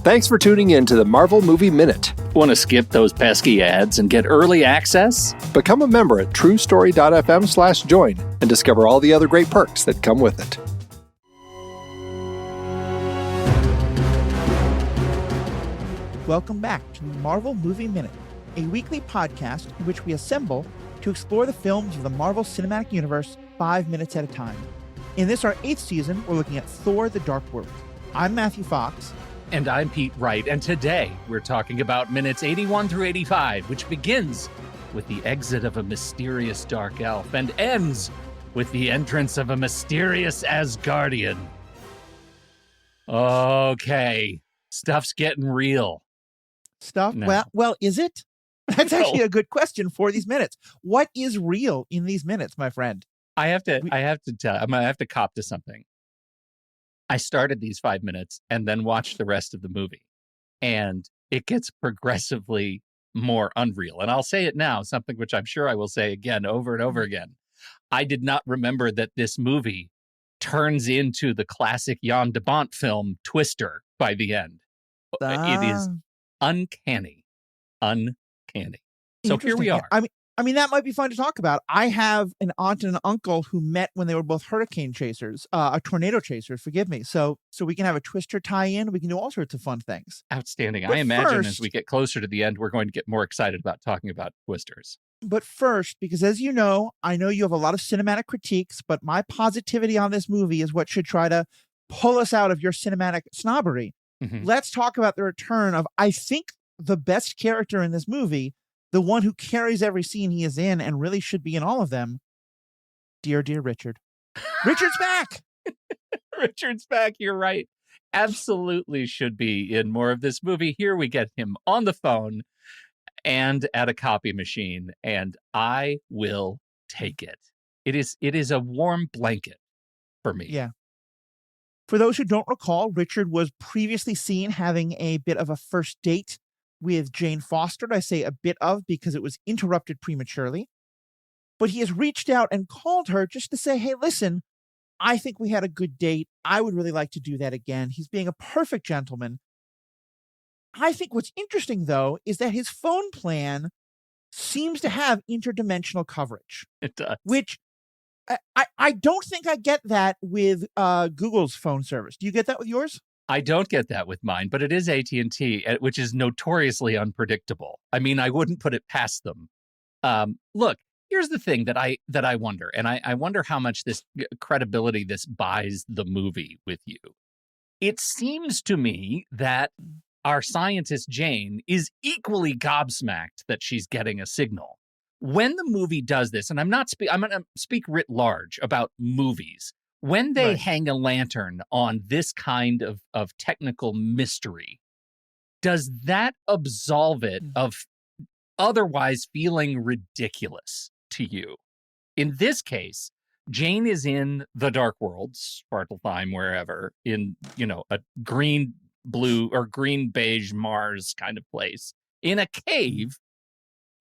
Thanks for tuning in to the Marvel Movie Minute. Want to skip those pesky ads and get early access? Become a member at truestory.fm/join and discover all the other great perks that come with it. Welcome back to the Marvel Movie Minute, a weekly podcast in which we assemble to explore the films of the Marvel Cinematic Universe 5 minutes at a time. In this, our 8th season, we're looking at Thor: The Dark World. I'm Matthew Fox. And I'm Pete Wright, and today we're talking about minutes 81 through 85, which begins with the exit of a mysterious dark elf and ends with the entrance of a mysterious Asgardian. Okay, stuff's getting real. Stuff? No. Well, is it? That's actually a good question for these minutes. What is real in these minutes, my friend? I have to tell, I'm going to have to cop to something. I started these 5 minutes and then watched the rest of the movie, and it gets progressively more unreal. And I'll say it now, something which I'm sure I will say again over and over again. I did not remember that this movie turns into the classic Jan de Bont film Twister by the end. It is uncanny. So here we are. I mean, that might be fun to talk about. I have an aunt and an uncle who met when they were both hurricane chasers, tornado chasers, forgive me. So we can have a Twister tie-in. We can do all sorts of fun things. Outstanding. But I imagine first, as we get closer to the end, we're going to get more excited about talking about Twisters. But first, because as you know, I know you have a lot of cinematic critiques, but my positivity on this movie is what should try to pull us out of your cinematic snobbery. Mm-hmm. Let's talk about the return of, I think, the best character in this movie, the one who carries every scene he is in and really should be in all of them. Dear Richard. Richard's back! Richard's back, you're right. Absolutely should be in more of this movie. Here we get him on the phone and at a copy machine, and I will take it. It is a warm blanket for me. Yeah. For those who don't recall, Richard was previously seen having a bit of a first date with Jane Foster. I say a bit of because it was interrupted prematurely. But he has reached out and called her just to say, hey, listen, I think we had a good date. I would really like to do that again. He's being a perfect gentleman. I think what's interesting, though, is that his phone plan seems to have interdimensional coverage. It does. Which I don't think I get that with Google's phone service. Do you get that with yours? I don't get that with mine, but it is AT&T, which is notoriously unpredictable. I mean, I wouldn't put it past them. Look, here's the thing that I wonder, and I wonder how much this credibility this buys the movie with you. It seems to me that our scientist Jane is equally gobsmacked that she's getting a signal. When the movie does this, and I'm going to speak writ large about movies, when they hang a lantern on this kind of technical mystery, does that absolve it of otherwise feeling ridiculous to you? In this case, Jane is in the Dark World, Svartalfheim, wherever, in, a green, blue, or green, beige Mars kind of place, in a cave,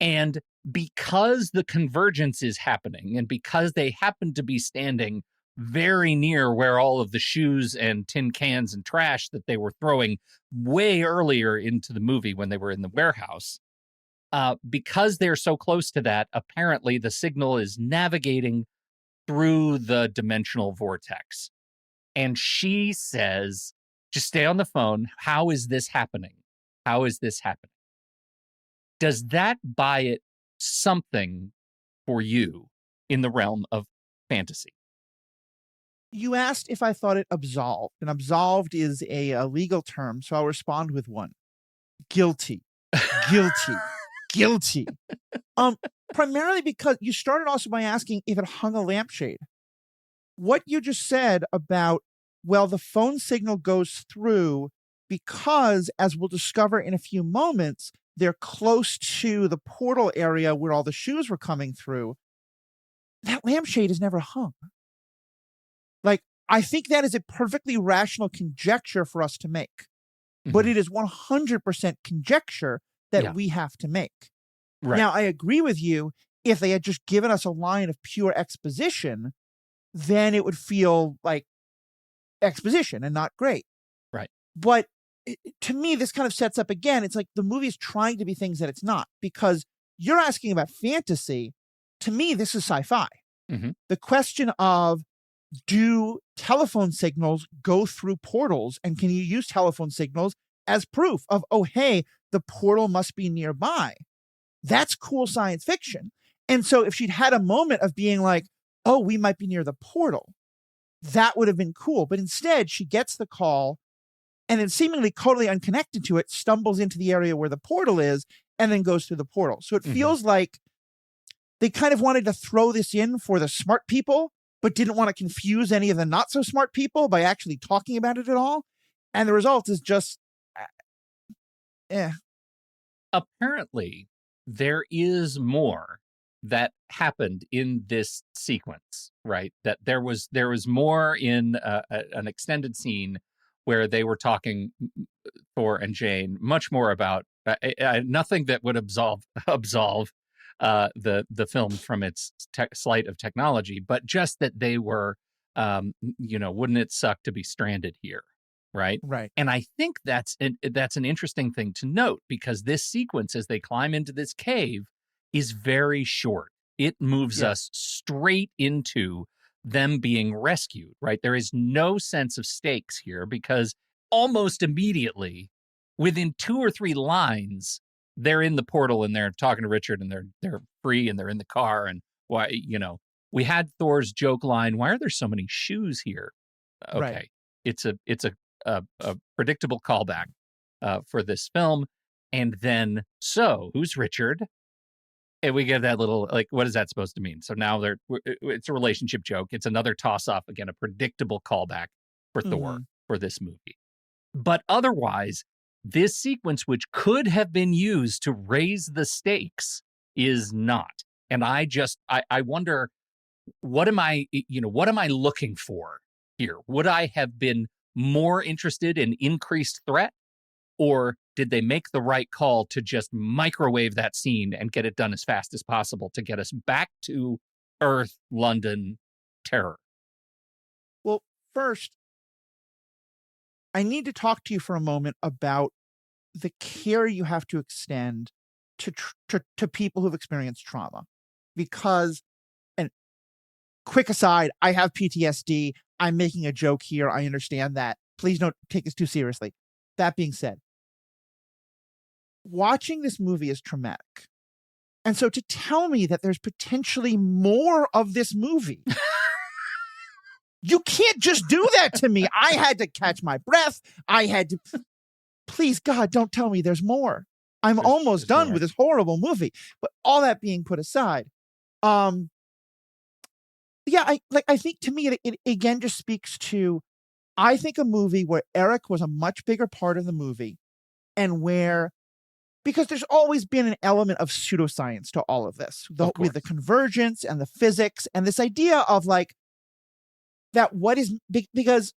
and because the convergence is happening, and because they happen to be standing very near where all of the shoes and tin cans and trash that they were throwing way earlier into the movie when they were in the warehouse, because they're so close to that, apparently the signal is navigating through the dimensional vortex. And she says, just stay on the phone. How is this happening? How is this happening? Does that buy it something for you in the realm of fantasy? You asked if I thought it absolved, and absolved is a legal term, so I'll respond with one. Guilty. Guilty. Primarily because you started also by asking if it hung a lampshade. What you just said about, well, the phone signal goes through because, as we'll discover in a few moments, they're close to the portal area where all the shoes were coming through. That lampshade is never hung. Like, I think that is a perfectly rational conjecture for us to make. But it is 100% conjecture that we have to make. Right. Now, I agree with you. If they had just given us a line of pure exposition, then it would feel like exposition and not great. Right. But to me, this kind of sets up again, it's like the movie is trying to be things that it's not, because you're asking about fantasy. To me, this is sci-fi. Mm-hmm. The question of, do telephone signals go through portals, and can you use telephone signals as proof of, oh, hey, the portal must be nearby? That's cool science fiction. And so if she'd had a moment of being like, oh, we might be near the portal, that would have been cool. But instead, she gets the call and then, seemingly totally unconnected to it, stumbles into the area where the portal is and then goes through the portal. So it feels like they kind of wanted to throw this in for the smart people, but didn't want to confuse any of the not so smart people by actually talking about it at all. And the result is just, Apparently, there is more that happened in this sequence, right? That there was more in an extended scene where they were talking, Thor and Jane, much more about nothing that would absolve the film from its slight of technology, but just that they were, wouldn't it suck to be stranded here, right? Right. And I think that's an interesting thing to note, because this sequence, as they climb into this cave, is very short. It moves us straight into them being rescued, right? There is no sense of stakes here, because almost immediately, within 2 or 3 lines, they're in the portal and they're talking to Richard, and they're free and they're in the car. And why, we had Thor's joke line, why are there so many shoes here? Okay. Right. It's a predictable callback for this film. And then, so who's Richard? And we get that little, like, what is that supposed to mean? So now it's a relationship joke. It's another toss off, again, a predictable callback for Thor for this movie. But otherwise, this sequence, which could have been used to raise the stakes, is not. And I wonder, what am I looking for here? Would I have been more interested in increased threat, or did they make the right call to just microwave that scene and get it done as fast as possible to get us back to Earth, London, terror? Well, first, I need to talk to you for a moment about the care you have to extend to people who've experienced trauma. Because, and quick aside, I have PTSD. I'm making a joke here. I understand that. Please don't take this too seriously. That being said, watching this movie is traumatic. And so to tell me that there's potentially more of this movie, you can't just do that to me. I had to catch my breath. Please, God, don't tell me there's more. I'm almost done with this horrible movie. But all that being put aside, I think to me, it again just speaks to, I think, a movie where Eric was a much bigger part of the movie, and because there's always been an element of pseudo-science to all of this, with the convergence and the physics and this idea of like, that what is, because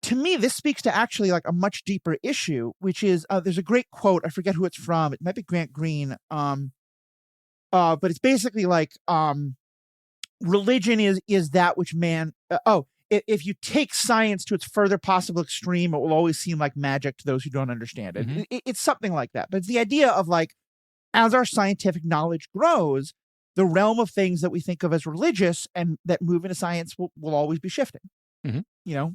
to me, this speaks to actually like a much deeper issue, which is, there's a great quote, I forget who it's from, it might be Grant Green, but it's basically like, religion is that which man, if you take science to its further possible extreme, it will always seem like magic to those who don't understand it. Mm-hmm. It's something like that. But it's the idea of like, as our scientific knowledge grows, the realm of things that we think of as religious and that move into science will always be shifting. Mm-hmm.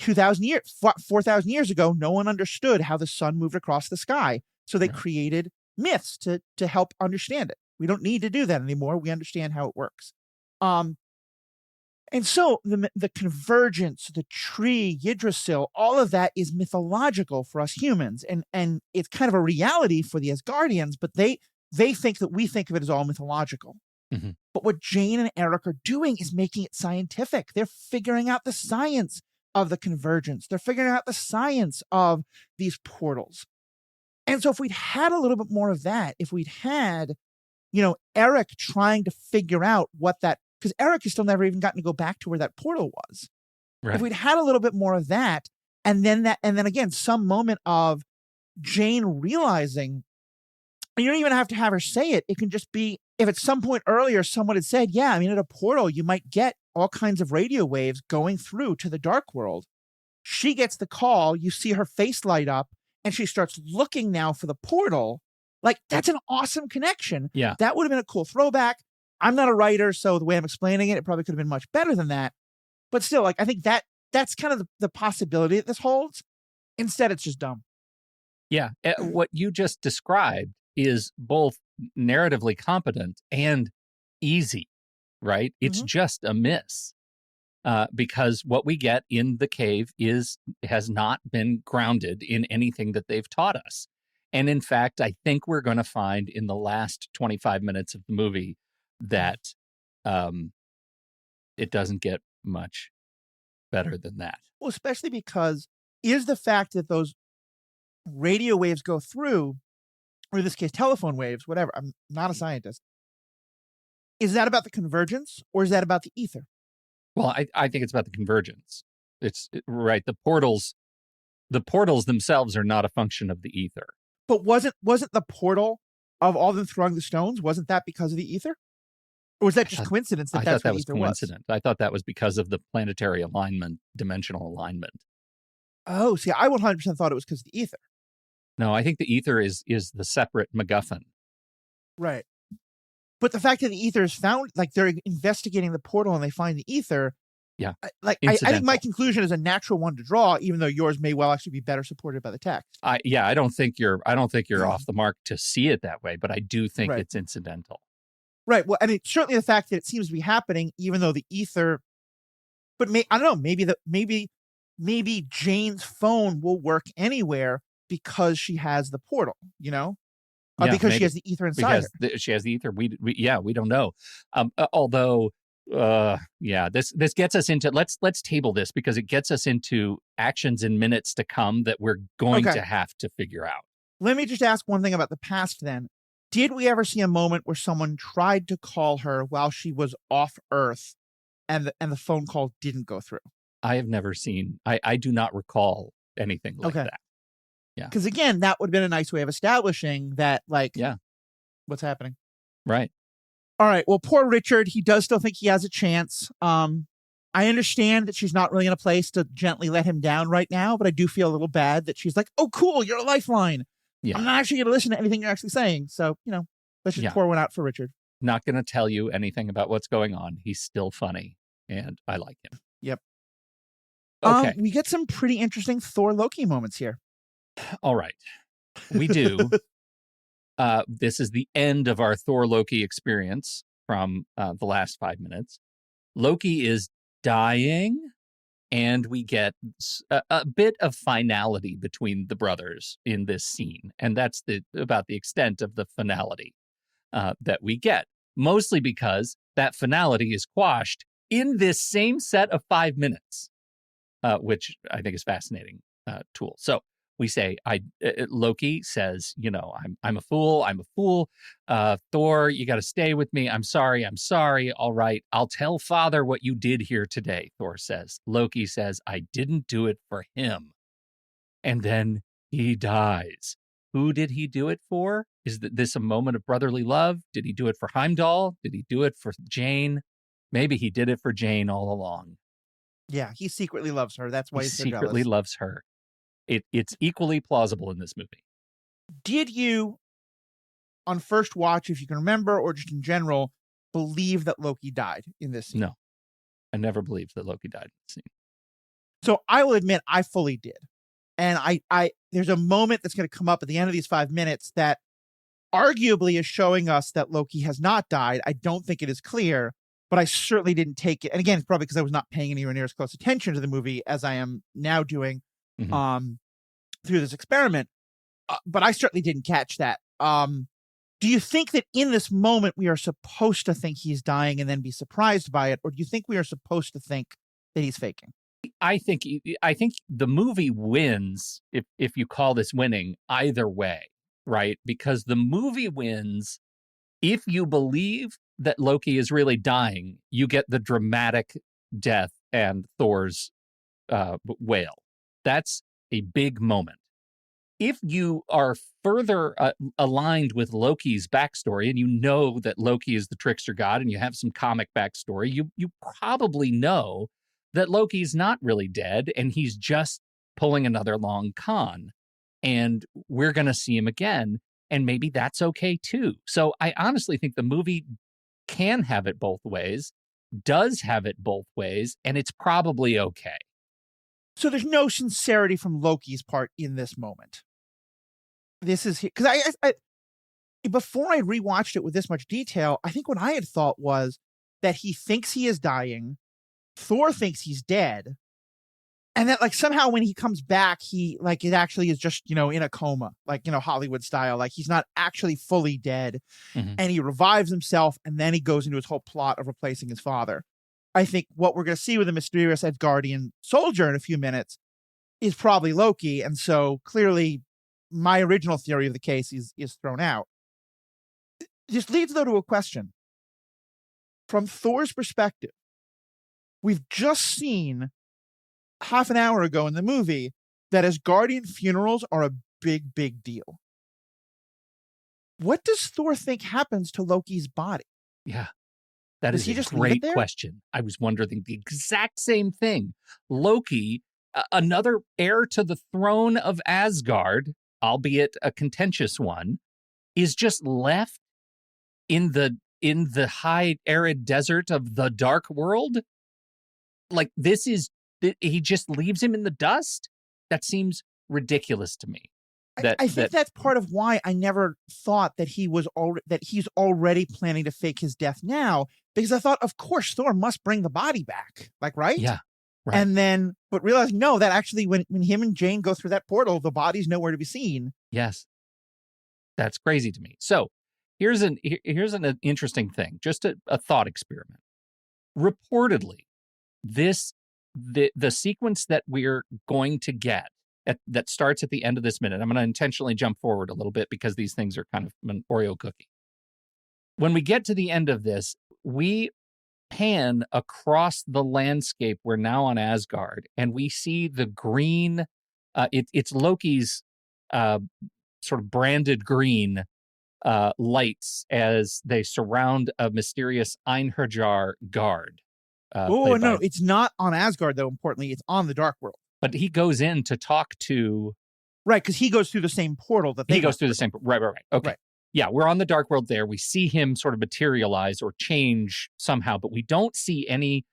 2,000 years, 4,000 years ago, no one understood how the sun moved across the sky. So they created myths to help understand it. We don't need to do that anymore. We understand how it works. And so the convergence, the tree, Yggdrasil, all of that is mythological for us humans. And it's kind of a reality for the Asgardians, but they think that we think of it as all mythological. Mm-hmm. But what Jane and Eric are doing is making it scientific. They're figuring out the science of the convergence. They're figuring out the science of these portals. And so if we'd had a little bit more of that, if we'd had, Eric trying to figure out what that, because Eric has still never even gotten to go back to where that portal was. Right. If we'd had a little bit more of that, and then again, some moment of Jane realizing, and you don't even have to have her say it. It can just be, if at some point earlier someone had said, yeah, I mean, at a portal, you might get all kinds of radio waves going through to the dark world. She gets the call, you see her face light up, and she starts looking now for the portal. Like, that's an awesome connection. Yeah. That would have been a cool throwback. I'm not a writer, so the way I'm explaining it, it probably could have been much better than that. But still, like, I think that's kind of the possibility that this holds. Instead, it's just dumb. Yeah. What you just described is both narratively competent and easy, right? It's just a miss. Because what we get in the cave has not been grounded in anything that they've taught us. And in fact, I think we're going to find in the last 25 minutes of the movie that it doesn't get much better than that. Well, especially because is the fact that those radio waves go through, or in this case, telephone waves, whatever, I'm not a scientist, is that about the convergence or is that about the ether? Well, I think it's about the convergence. It's right. The portals themselves are not a function of the ether. But wasn't the portal of all them throwing the stones, wasn't that because of the ether? Or was that just coincidence that that's what ether was? Coincident. I thought that was because of the planetary alignment, dimensional alignment. Oh, see, I 100% thought it was because of the ether. No, I think the ether is the separate MacGuffin. Right. But the fact that the ether is found, like they're investigating the portal and they find the ether. Yeah. I think my conclusion is a natural one to draw, even though yours may well actually be better supported by the text. I don't think you're off the mark to see it that way, but I do think it's incidental. Right. Well, I mean, certainly the fact that it seems to be happening, even though the ether, but I don't know, maybe Jane's phone will work anywhere because she has the portal, you know? Because maybe. She has the ether inside her. She has the ether. We don't know. Although, this gets us into, let's table this because it gets us into actions in minutes to come that we're going to have to figure out. Let me just ask one thing about the past then. Did we ever see a moment where someone tried to call her while she was off Earth and the phone call didn't go through? I have never seen, I do not recall anything like that. Yeah. Because again, that would have been a nice way of establishing that, like, what's happening. Right. All right. Well, poor Richard, he does still think he has a chance. I understand that she's not really in a place to gently let him down right now, but I do feel a little bad that she's like, oh, cool, you're a lifeline. Yeah. I'm not actually going to listen to anything you're actually saying. So, let's just pour one out for Richard. Not going to tell you anything about what's going on. He's still funny, and I like him. Yep. Okay. We get some pretty interesting Thor Loki moments here. All right. We do. This is the end of our Thor Loki experience from the last 5 minutes. Loki is dying, and we get a bit of finality between the brothers in this scene. And that's about the extent of the finality that we get. Mostly because that finality is quashed in this same set of 5 minutes, which I think is fascinating tool. So we say, Loki says, I'm a fool. Thor, you got to stay with me. I'm sorry. All right. I'll tell Father what you did here today, Thor says. Loki says, I didn't do it for him. And then he dies. Who did he do it for? Is this a moment of brotherly love? Did he do it for Heimdall? Did he do it for Jane? Maybe he did it for Jane all along. Yeah, he secretly loves her. That's why he's so secretly jealous. Loves her. It's equally plausible in this movie. Did you, on first watch, if you can remember, or just in general, believe that Loki died in this scene? No, I never believed that Loki died in this scene. So I will admit I fully did. And I there's a moment that's going to come up at the end of these 5 minutes that arguably is showing us that Loki has not died. I don't think it is clear, but I certainly didn't take it. And again, it's probably because I was not paying anywhere near as close attention to the movie as I am now doing through this experiment. But I certainly didn't catch that. Do you think that in this moment we are supposed to think he's dying and then be surprised by it? Or do you think we are supposed to think that he's faking? I think the movie wins if you call this winning either way, right? Because the movie wins if you believe that Loki is really dying. You get the dramatic death and Thor's wail. That's a big moment. If you are further aligned with Loki's backstory and you know that Loki is the trickster god and you have some comic backstory, you probably know that Loki's not really dead and he's just pulling another long con. and we're going to see him again. And maybe that's okay too. So I honestly think the movie can have it both ways, does have it both ways, and it's probably okay. So there's no sincerity from Loki's part in this moment. This is because I before I rewatched it with this much detail, I think what I had thought was that he thinks he is dying, Thor thinks he's dead, and that like somehow when he comes back, he like it actually is just, in a coma, like, Hollywood style, like he's not actually fully dead, and he revives himself, and then he goes into his whole plot of replacing his father. I think what we're going to see with the mysterious Asgardian soldier in a few minutes is probably Loki, and so clearly my original theory of the case is thrown out. This leads, though, to a question. From Thor's perspective, we've just seen half an hour ago in the movie that Asgardian funerals are a big, big deal. What does Thor think happens to Loki's body? Yeah, that Does is he a just leave it great there? question. I was wondering the exact same thing. Loki, another heir to the throne of Asgard, albeit a contentious one, is just left in the high arid desert of the dark world. Like he just leaves him in the dust. That seems ridiculous to me. I think that's part of why I never thought that he's already planning to fake his death now, because I thought, of course, Thor must bring the body back, like, right? Yeah, right. And then, but realized, no, that actually, when him and Jane go through that portal, the body's nowhere to be seen. Yes, that's crazy to me. So here's an interesting thing, just a thought experiment. Reportedly, the sequence that we're going to get that starts at the end of this minute. I'm going to intentionally jump forward a little bit because these things are kind of an Oreo cookie. When we get to the end of this, we pan across the landscape. We're now on Asgard, and we see the green. It's Loki's sort of branded green lights as they surround a mysterious Einherjar guard. No, it's not on Asgard, though, importantly. It's on the Dark World. But he goes in to talk to... Right, because he goes through the same portal that they He goes through the same... Right. Okay. Right. Yeah, we're on the Dark World there. We see him sort of materialize or change somehow, but we don't see any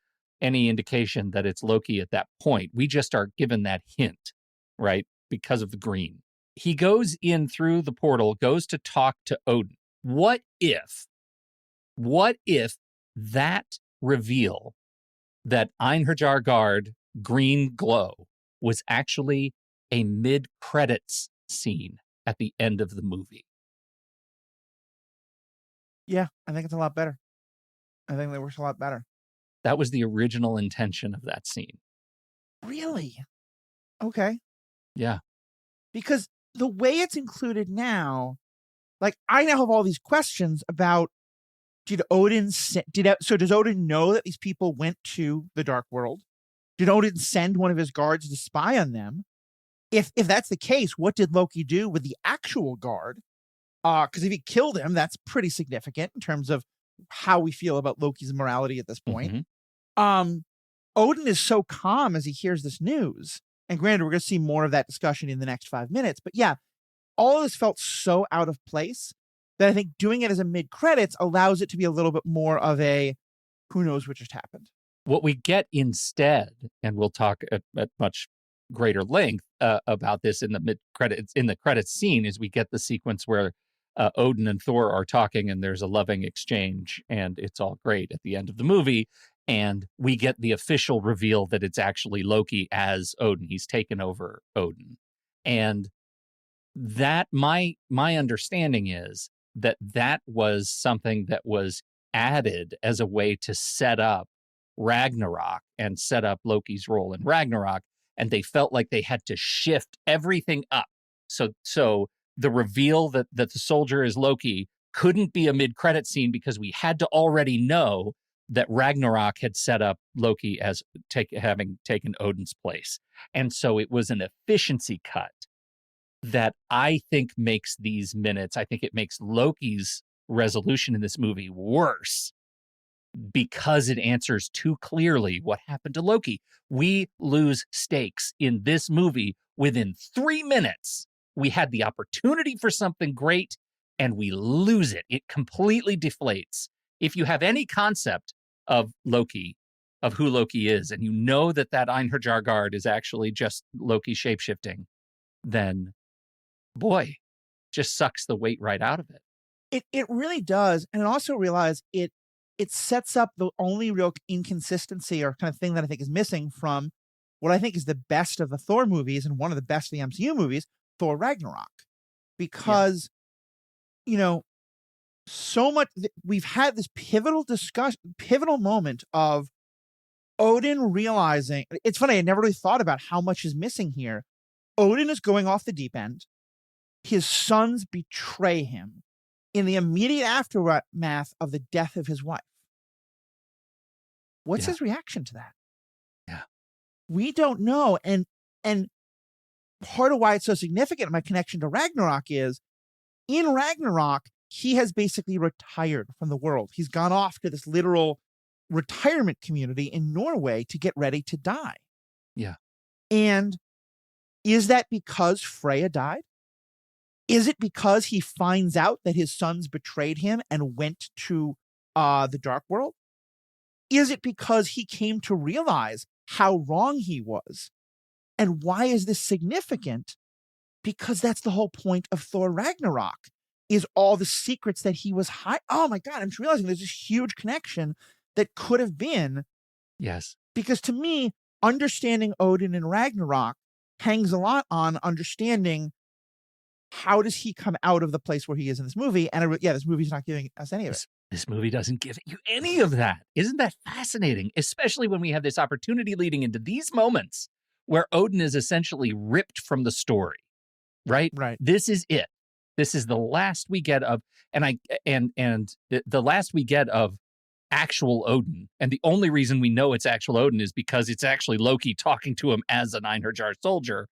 indication that it's Loki at that point. We just are given that hint, right, because of the green. He goes in through the portal, goes to talk to Odin. What if that reveal, that Einherjar guard green glow, was actually a mid-credits scene at the end of the movie? Yeah, I think it's a lot better. I think that works a lot better. That was the original intention of that scene. Really? Okay. Yeah. Because the way it's included now, like, I now have all these questions about, does Odin know that these people went to the Dark World? Did Odin send one of his guards to spy on them? If that's the case, what did Loki do with the actual guard? Because if he killed him, that's pretty significant in terms of how we feel about Loki's morality at this point. Mm-hmm. Odin is so calm as he hears this news. And granted, we're going to see more of that discussion in the next 5 minutes. But yeah, all of this felt so out of place that I think doing it as a mid-credits allows it to be a little bit more of a who knows what just happened. What we get instead, and we'll talk at much greater length about this in the credits scene, is we get the sequence where Odin and Thor are talking, and there's a loving exchange, and it's all great at the end of the movie. And we get the official reveal that it's actually Loki as Odin. He's taken over Odin. And that my understanding is that was something that was added as a way to set up Ragnarok and set up Loki's role in Ragnarok. And they felt like they had to shift everything up. So the reveal that the soldier is Loki couldn't be a mid-credit scene because we had to already know that Ragnarok had set up Loki as having taken Odin's place. And so it was an efficiency cut that I think makes these minutes, I think it makes Loki's resolution in this movie worse because it answers too clearly what happened to Loki. We lose stakes in this movie within 3 minutes we had the opportunity for something great and we lose it. It completely deflates. If you have any concept of Loki, of who Loki is, and you know that Einherjar guard is actually just Loki shapeshifting, then boy, just sucks the weight right out of it. It really does. And I also realize it sets up the only real inconsistency or kind of thing that I think is missing from what I think is the best of the Thor movies and one of the best of the MCU movies, Thor Ragnarok. Because, so much, we've had this pivotal moment of Odin realizing, it's funny, I never really thought about how much is missing here. Odin is going off the deep end. His sons betray him in the immediate aftermath of the death of his wife. What's his reaction to that? Yeah. We don't know. And part of why it's so significant, my connection to Ragnarok is, in Ragnarok, he has basically retired from the world. He's gone off to this literal retirement community in Norway to get ready to die. Yeah. And is that because Freya died? Is it because he finds out that his sons betrayed him and went to the dark world? Is it because he came to realize how wrong he was? And why is this significant? Because that's the whole point of Thor Ragnarok, is all the secrets that he was hiding. Oh my God, I'm just realizing there's this huge connection that could have been. Yes. Because to me, understanding Odin in Ragnarok hangs a lot on understanding how does he come out of the place where he is in this movie. And this movie's not giving us any of it. This movie doesn't give you any of that. Isn't that fascinating? Especially when we have this opportunity leading into these moments where Odin is essentially ripped from the story, right? Right. This is it. This is the last we get of, the last we get of actual Odin. And the only reason we know it's actual Odin is because it's actually Loki talking to him as an Einherjar soldier.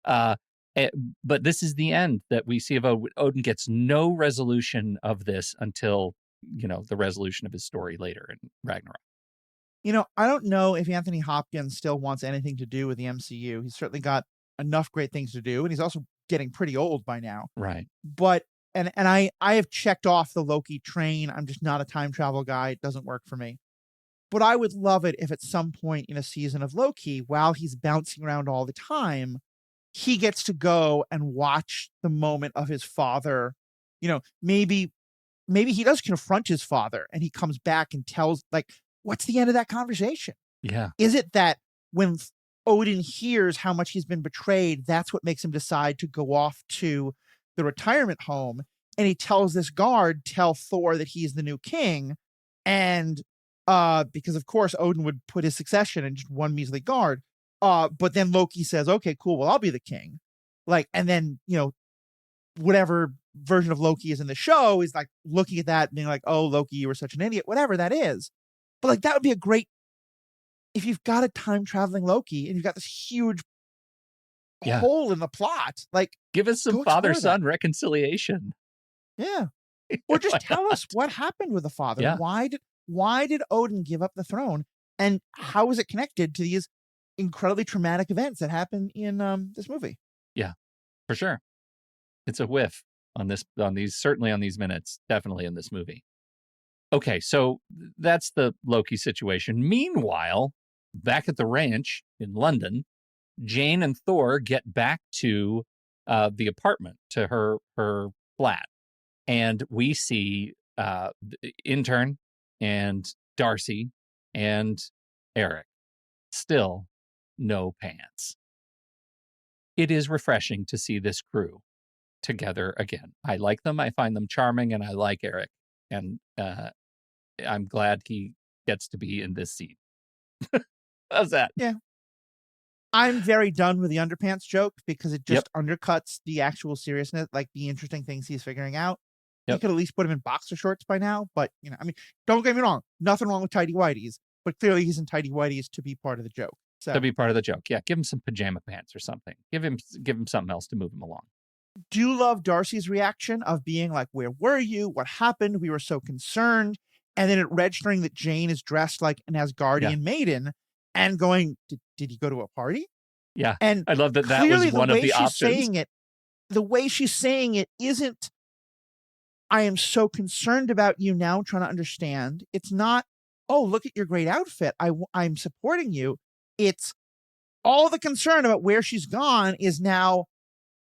But this is the end that we see of Odin. Odin gets no resolution of this until, the resolution of his story later in Ragnarok. I don't know if Anthony Hopkins still wants anything to do with the MCU. He's certainly got enough great things to do, and he's also getting pretty old by now. Right. But, and I have checked off the Loki train. I'm just not a time travel guy. It doesn't work for me. But I would love it if at some point in a season of Loki, while he's bouncing around all the time, he gets to go and watch the moment of his father. Maybe he does confront his father and he comes back and tells, what's the end of that conversation? Yeah. Is it that when Odin hears how much he's been betrayed, that's what makes him decide to go off to the retirement home, and he tells this guard, tell Thor that he's the new king, and because of course Odin would put his succession in just one measly guard, but then Loki says, okay, cool, well, I'll be the king, and then whatever version of Loki is in the show is looking at that and being like, oh, Loki, you were such an idiot, whatever that is. But that would be a great, if you've got a time traveling Loki and you've got this huge hole in the plot, give us some father-son reconciliation. Yeah. Or just tell us what happened with the father. Yeah. Why did Odin give up the throne? And how is it connected to these incredibly traumatic events that happen in this movie? Yeah, for sure. It's a whiff on these minutes, definitely in this movie. Okay, so that's the Loki situation. Meanwhile, back at the ranch in London, Jane and Thor get back to the apartment, to her flat. And we see the intern and Darcy and Eric. Still no pants. It is refreshing to see this crew together again. I like them. I find them charming, and I like Eric. And I'm glad he gets to be in this scene. How's that? Yeah. I'm very done with the underpants joke because it just undercuts the actual seriousness, the interesting things he's figuring out. You could at least put him in boxer shorts by now, but don't get me wrong. Nothing wrong with tidy whities, but clearly he's in tidy whities to be part of the joke. So to be part of the joke. Yeah. Give him some pajama pants or something. Give him something else to move him along. Do love Darcy's reaction of being like, where were you? What happened? We were so concerned. And then it registering that Jane is dressed like an Asgardian maiden and going, did he go to a party? Yeah. And I love that was one of the options. Saying it, the way she's saying it isn't, I am so concerned about you now, trying to understand. It's not, oh, look at your great outfit, I'm supporting you. It's all the concern about where she's gone is now,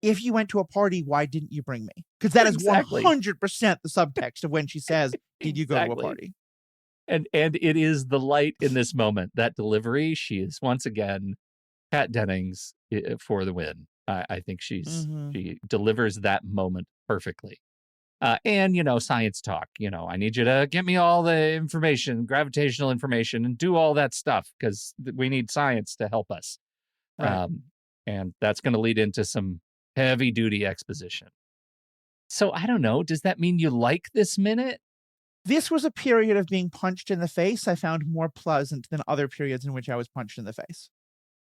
if you went to a party, why didn't you bring me? Because that is Exactly. 100% the subtext of when she says, did you go to a party? And it is the light in this moment, that delivery. She is once again Pat Dennings for the win. I think she delivers that moment perfectly. And, science talk, I need you to get me all the information, gravitational information, and do all that stuff because we need science to help us. Right. And that's going to lead into some heavy duty exposition. So I don't know. Does that mean you like this minute? This was a period of being punched in the face I found more pleasant than other periods in which I was punched in the face.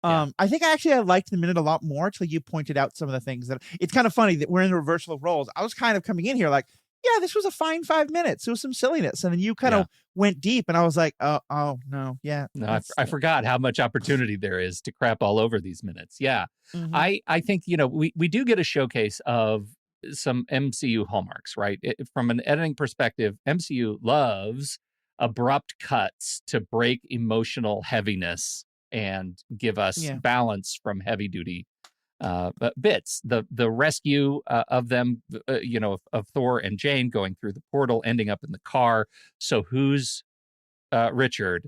Yeah. I think I liked the minute a lot more till you pointed out some of the things that it's kind of funny that we're in the reversal of roles. I was kind of coming in here like, yeah, this was a fine 5 minutes. There was some silliness. And then you kind of went deep and I was like, oh no. Yeah. No, I forgot how much opportunity there is to crap all over these minutes. Yeah. I think, we do get a showcase of some MCU hallmarks, right? From an editing perspective, MCU loves abrupt cuts to break emotional heaviness and give us balance from heavy duty bits. The rescue of them, of Thor and Jane going through the portal, ending up in the car. So who's Richard?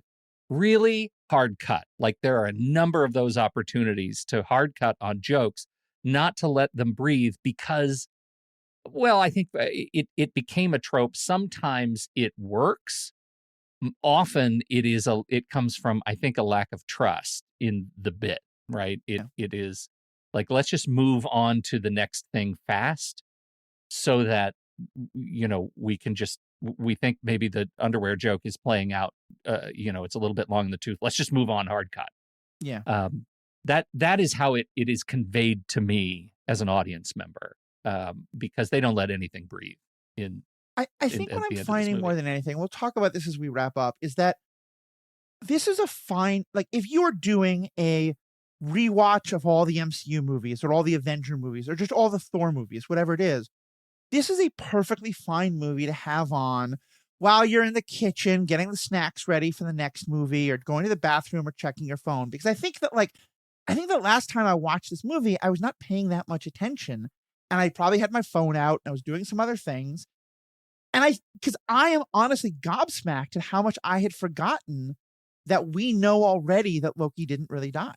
Really hard cut. Like there are a number of those opportunities to hard cut on jokes, not to let them breathe because, well, I think it became a trope. Sometimes it works. Often it comes from, I think, a lack of trust in the bit, right? It is like, let's just move on to the next thing fast so that, we think maybe the underwear joke is playing out, it's a little bit long in the tooth. Let's just move on hard cut. Yeah. That is how it is conveyed to me as an audience member, because they don't let anything breathe in. I think what I'm finding more than anything, we'll talk about this as we wrap up, is that this is a fine, like if you're doing a rewatch of all the MCU movies or all the Avenger movies or just all the Thor movies, whatever it is, this is a perfectly fine movie to have on while you're in the kitchen getting the snacks ready for the next movie or going to the bathroom or checking your phone. Because I think that last time I watched this movie, I was not paying that much attention and I probably had my phone out and I was doing some other things. And because I am honestly gobsmacked at how much I had forgotten that we know already that Loki didn't really die.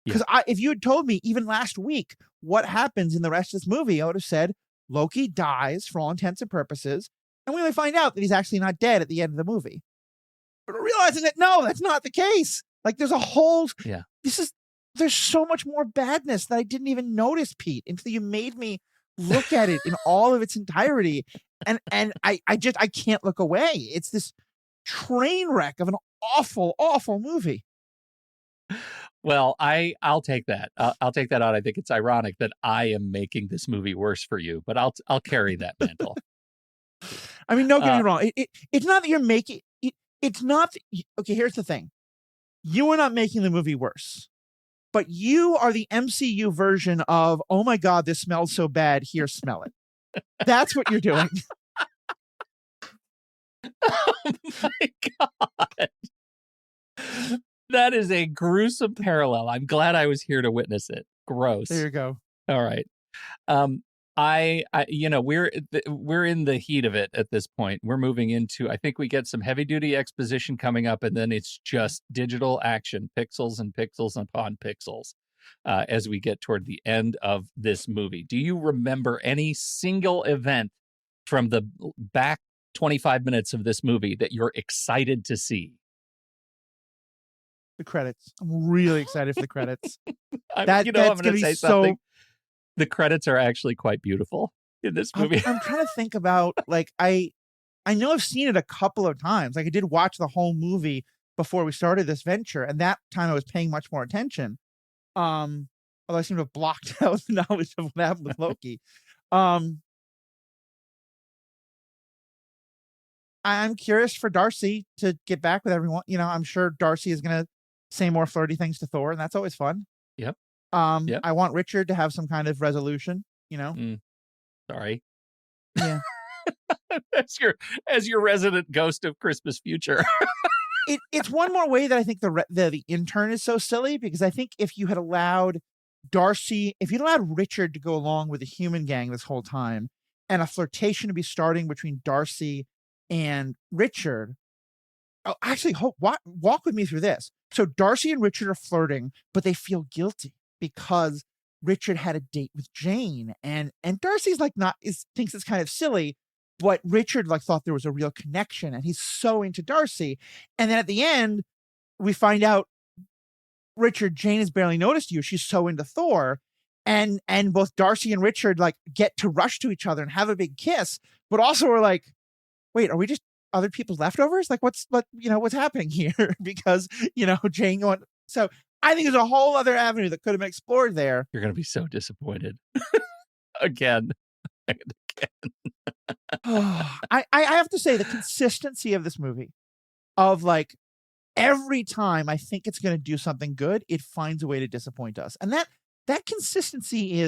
Because if you had told me even last week what happens in the rest of this movie, I would have said Loki dies for all intents and purposes. And we only find out that he's actually not dead at the end of the movie. But realizing that, no, that's not the case. Like there's a whole, there's so much more badness that I didn't even notice, Pete, until you made me look at it in all of its entirety. And I can't look away. It's this train wreck of an awful, awful movie. Well, I'll take that. I'll take that on. I think it's ironic that I am making this movie worse for you, but I'll carry that mantle. I mean, don't get me wrong. It's not that you're making it. It's not. Okay, here's the thing. You are not making the movie worse, but you are the MCU version of, oh my God, this smells so bad. Here, smell it. That's what you're doing. Oh my God. That is a gruesome parallel. I'm glad I was here to witness it. Gross. There you go. All right. We're in the heat of it at this point. We're moving into, I think we get some heavy duty exposition coming up, and then it's just digital action, pixels and pixels upon pixels, as we get toward the end of this movie. Do you remember any single event from the back 25 minutes of this movie that you're excited to see? The credits. I'm really excited for the credits. I'm going to say something. The credits are actually quite beautiful in this movie. I'm trying to think about, like, I know I've seen it a couple of times. Like I did watch the whole movie before we started this venture, and that time I was paying much more attention. Although I seem to have blocked out the knowledge of what happened with Loki. I'm curious for Darcy to get back with everyone. I'm sure Darcy is going to say more flirty things to Thor, and that's always fun. Yep. I want Richard to have some kind of resolution. you know? Sorry. Yeah. as your resident ghost of Christmas future. It's one more way that I think the intern is so silly, because I think if you had allowed Richard to go along with the human gang this whole time, and a flirtation to be starting between Darcy and Richard. Oh, actually, walk with me through this. So Darcy and Richard are flirting, but they feel guilty because Richard had a date with Jane, and Darcy's like thinks it's kind of silly, but Richard like thought there was a real connection, and he's so into Darcy. And then at the end, we find out, Richard, Jane has barely noticed you. She's so into Thor. And both Darcy and Richard like get to rush to each other and have a big kiss, but also we're like, wait, are we just other people's leftovers? Like what's happening here? Because, Jane going, so I think there's a whole other avenue that could have been explored there. You're going to be so disappointed. Again. I have to say the consistency of this movie, of like every time I think it's going to do something good, it finds a way to disappoint us. And that consistency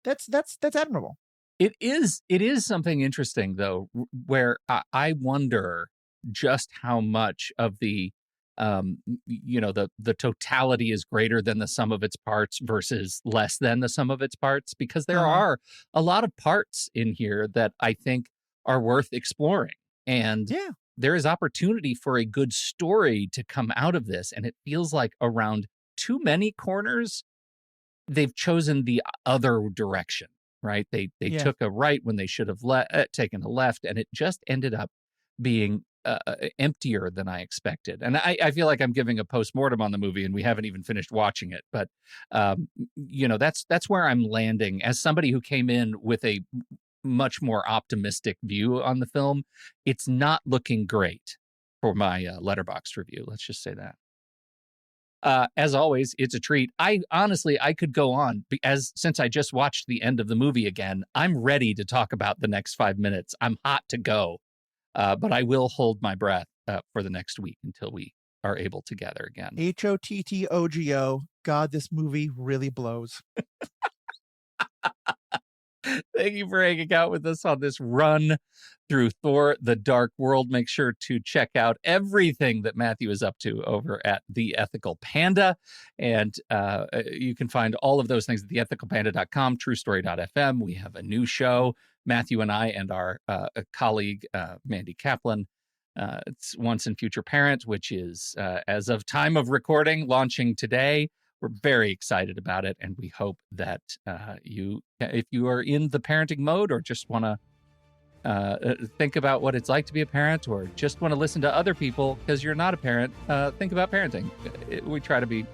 that's admirable. It is something interesting though, where I wonder just how much of the totality is greater than the sum of its parts versus less than the sum of its parts, because there are a lot of parts in here that I think are worth exploring. And there is opportunity for a good story to come out of this. And it feels like around too many corners, they've chosen the other direction, right? They took a right when they should have taken a left, and it just ended up being emptier than I expected. And I feel like I'm giving a postmortem on the movie, and we haven't even finished watching it. But that's where I'm landing as somebody who came in with a much more optimistic view on the film. It's not looking great for my Letterboxd review. Let's just say that. As always, it's a treat. I could go on since I just watched the end of the movie again. I'm ready to talk about the next 5 minutes. I'm hot to go, but I will hold my breath for the next week until we are able to gather again. HOTTOGO. God, this movie really blows. Thank you for hanging out with us on this run through Thor: The Dark World. Make sure to check out everything that Matthew is up to over at The Ethical Panda. And you can find all of those things at theethicalpanda.com, truestory.fm. We have a new show, Matthew and I and our colleague, Mandy Kaplan. It's Once and Future Parent, which is, as of time of recording, launching today. We're very excited about it, and we hope that if you are in the parenting mode, or just want to think about what it's like to be a parent, or just want to listen to other people because you're not a parent, think about parenting. We try to be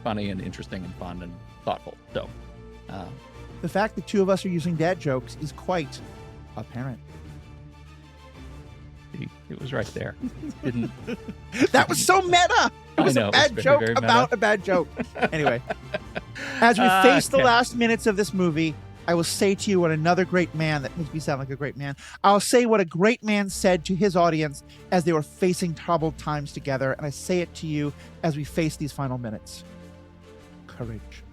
funny and interesting and fun and thoughtful. So the fact that two of us are using dad jokes is quite apparent. It was right there. Didn't that was so meta. It was a bad joke about a bad joke. Anyway, as we face the last minutes of this movie, I will say to you what another great man, that makes me sound like a great man, I'll say what a great man said to his audience as they were facing troubled times together. And I say it to you as we face these final minutes. Courage.